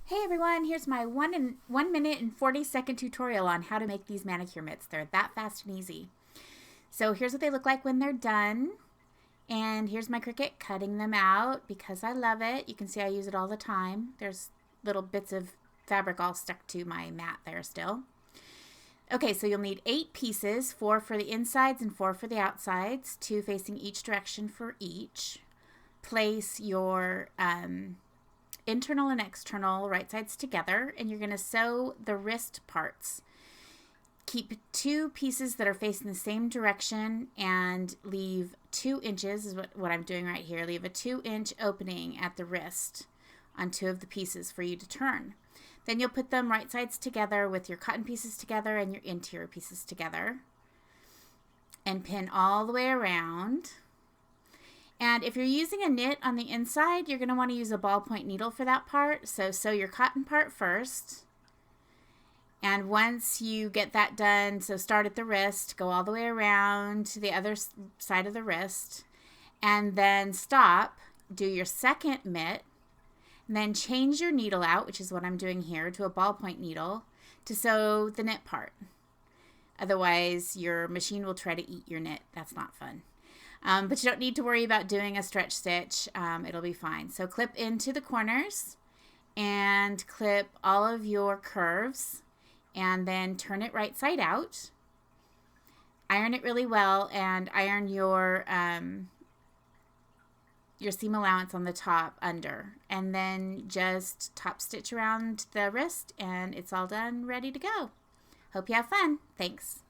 Hey everyone, here's my 1 minute and 40-second tutorial on how to make these manicure mitts. They're that fast and easy. So here's what they look like when they're done. And here's my Cricut cutting them out because I love it. You can see I use it all the time. There's little bits of fabric all stuck to my mat there still. Okay, so you'll need 8 pieces, 4 for the insides and 4 for the outsides, 2 facing each direction for each. Place your internal and external right sides together, and you're going to sew the wrist parts. Keep 2 pieces that are facing the same direction and leave 2 inches is what I'm doing right here. Leave a 2-inch opening at the wrist on 2 of the pieces for you to turn. Then you'll put them right sides together with your cotton pieces together and your interior pieces together and pin all the way around. And if you're using a knit on the inside, you're going to want to use a ballpoint needle for that part. So sew your cotton part first. And once you get that done, so start at the wrist, go all the way around to the other side of the wrist, and then stop, do your second mitt, and then change your needle out, which is what I'm doing here, to a ballpoint needle to sew the knit part. Otherwise, your machine will try to eat your knit. That's not fun. But you don't need to worry about doing a stretch stitch. It'll be fine. So clip into the corners and clip all of your curves and then turn it right side out. Iron it really well and iron your seam allowance on the top under. And then just top stitch around the wrist and it's all done, ready to go. Hope you have fun. Thanks.